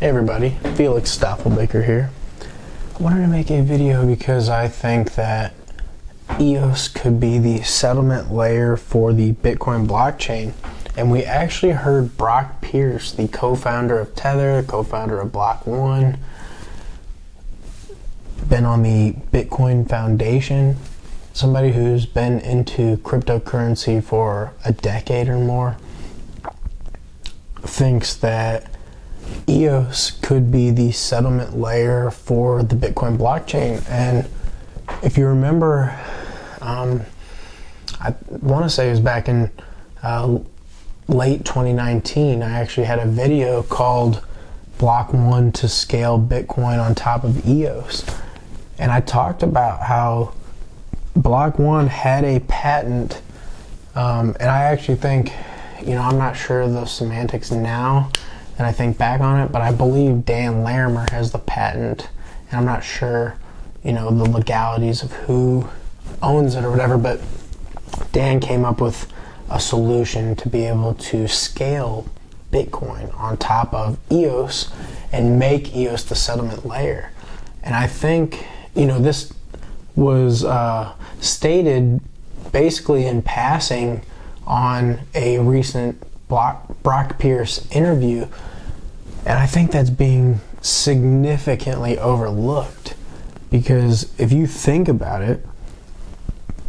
Hey everybody, Felix Staffelbaker here. I wanted to make a video because I think that EOS could be the settlement layer for the Bitcoin blockchain. And we actually heard Brock Pierce, the co-founder of Tether, co-founder of Block One, been on the Bitcoin Foundation, somebody who's been into cryptocurrency for a decade or more, thinks that EOS could be the settlement layer for the Bitcoin blockchain. And if you remember, I want to say it was back in late 2019, I actually had a video called Block One to Scale Bitcoin on top of EOS. And I talked about how Block One had a patent, and I actually think, I'm not sure of the semantics now, and I think back on it, but I believe Dan Larimer has the patent, and I'm not sure, the legalities of who owns it or whatever, but Dan came up with a solution to be able to scale Bitcoin on top of EOS and make EOS the settlement layer. And I think, this was stated basically in passing on a recent Brock Pierce interview, and I think that's being significantly overlooked, because if you think about it,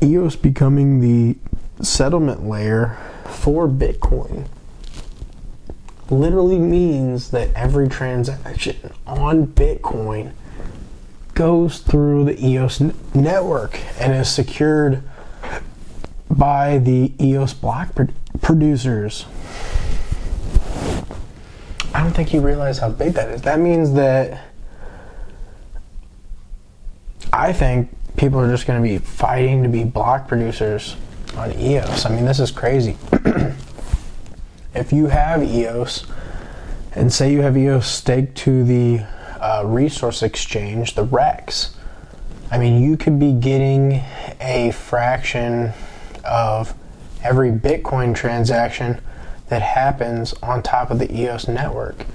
EOS becoming the settlement layer for Bitcoin literally means that every transaction on Bitcoin goes through the EOS network and is secured by the EOS block producers. I don't think you realize how big that is. That means that I think people are just going to be fighting to be block producers on EOS. I mean, this is crazy. If you have EOS, and say you have EOS staked to the resource exchange, the REX, you could be getting a fraction of every Bitcoin transaction that happens on top of the EOS network.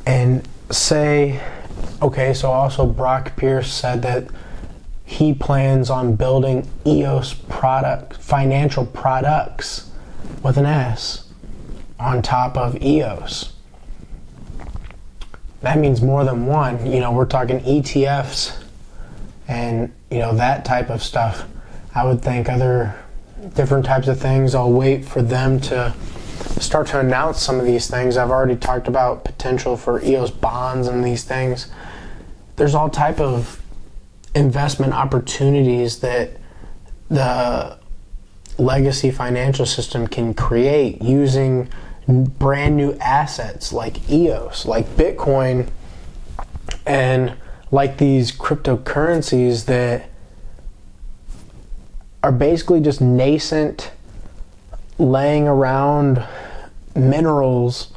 And so also Brock Pierce said that he plans on building EOS financial products with an S on top of EOS. That means more than one. We're talking ETFs and that type of stuff. I would think other different types of things. I'll wait for them to start to announce some of these things. I've already talked about potential for EOS bonds and these things. There's all type of investment opportunities that the legacy financial system can create using brand new assets like EOS, like Bitcoin, and like these cryptocurrencies that are basically just nascent, laying around minerals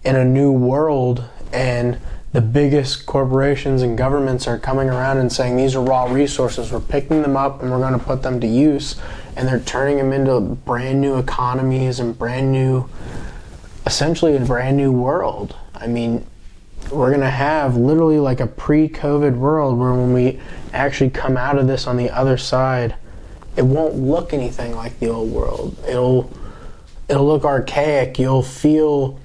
in a new world, and the biggest corporations and governments are coming around and saying these are raw resources, we're picking them up and we're going to put them to use, and they're turning them into brand new economies and essentially a brand new world. We're going to have literally like a pre-COVID world where when we actually come out of this on the other side, it won't look anything like the old world. It'll look archaic. You'll feel,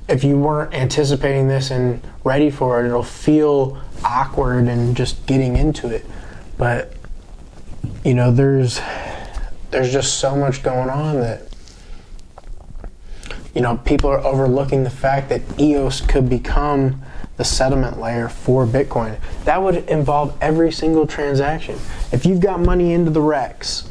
if you weren't anticipating this and ready for it, it'll feel awkward and just getting into it. But there's just so much going on that people are overlooking the fact that EOS could become the settlement layer for Bitcoin. That would involve every single transaction. If you've got money into the REX,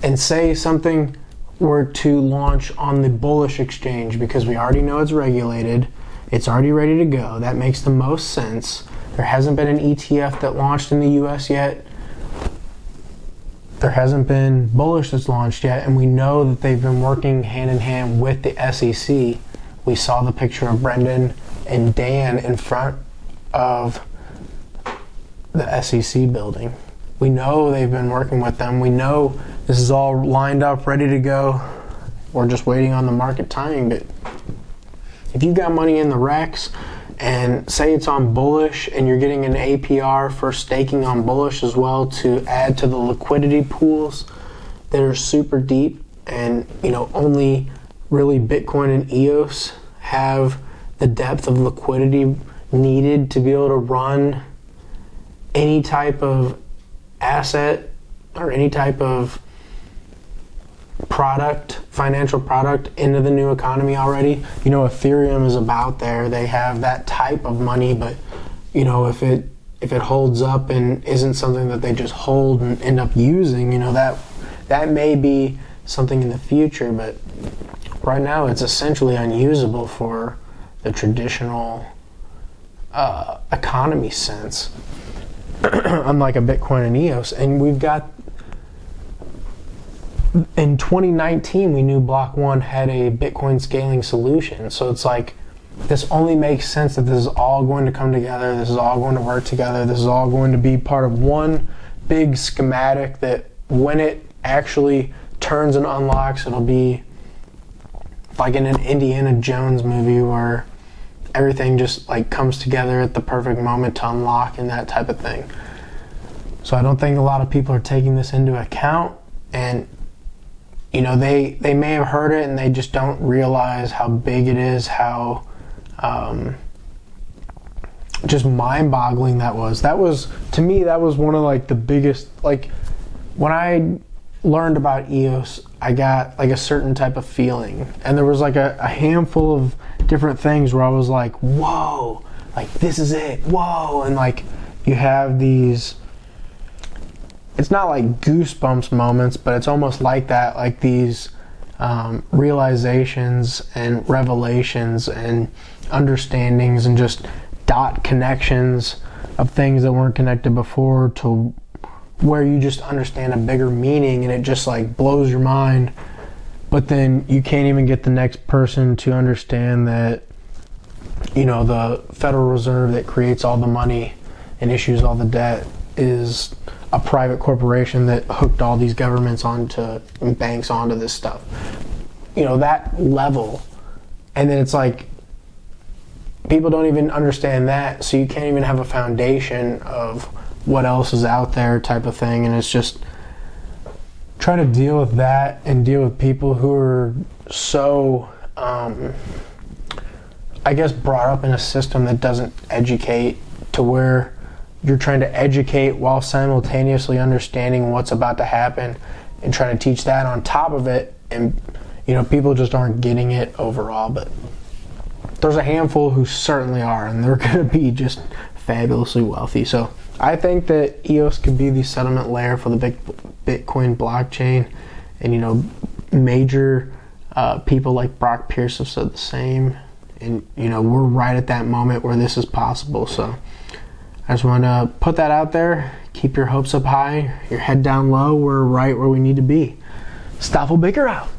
and say something were to launch on the bullish exchange, because we already know it's regulated, it's already ready to go, that makes the most sense. There hasn't been an ETF that launched in the US yet. There hasn't been bullish that's launched yet, and we know that they've been working hand in hand with the SEC. We saw the picture of Brendan and Dan in front of the SEC building. We know they've been working with them. We know this is all lined up, ready to go. We're just waiting on the market timing. But if you've got money in the Rex and say it's on bullish and you're getting an APR for staking on bullish as well to add to the liquidity pools that are super deep, and only really Bitcoin and EOS have the depth of liquidity needed to be able to run any type of asset or any type of financial product into the new economy already. Ethereum is about there. They have that type of money, but if it holds up and isn't something that they just hold and end up using, that may be something in the future, but right now it's essentially unusable for the traditional economy sense, unlike a Bitcoin and EOS. And we've got, in 2019, we knew Block 1 had a Bitcoin scaling solution. So it's like, this only makes sense that this is all going to come together. This is all going to work together. This is all going to be part of one big schematic that when it actually turns and unlocks, it'll be like in an Indiana Jones movie where everything just like comes together at the perfect moment to unlock and that type of thing. So I don't think a lot of people are taking this into account, and they may have heard it and they just don't realize how big it is, how just mind-boggling that was. That was, to me, that was one of like the biggest, like when I learned about EOS, I got like a certain type of feeling, and there was like a handful of different things where I was like, whoa, like this is it, whoa. And like you have these, it's not like goosebumps moments, but it's almost like that, like these realizations and revelations and understandings and just dot connections of things that weren't connected before, to where you just understand a bigger meaning, and it just like blows your mind. But then you can't even get the next person to understand that the Federal Reserve that creates all the money and issues all the debt is a private corporation that hooked all these governments onto and banks onto this stuff. That level. And then it's like people don't even understand that, so you can't even have a foundation of what else is out there type of thing. And it's just trying to deal with that and deal with people who are so I guess brought up in a system that doesn't educate, to where you're trying to educate while simultaneously understanding what's about to happen and trying to teach that on top of it. And people just aren't getting it overall, but there's a handful who certainly are, and they're going to be just fabulously wealthy. So I think that EOS could be the settlement layer for the Bitcoin blockchain, and major people like Brock Pierce have said the same, and we're right at that moment where this is possible. So I just want to put that out there. Keep your hopes up high, your head down low. We're right where we need to be. Stoffel Baker out.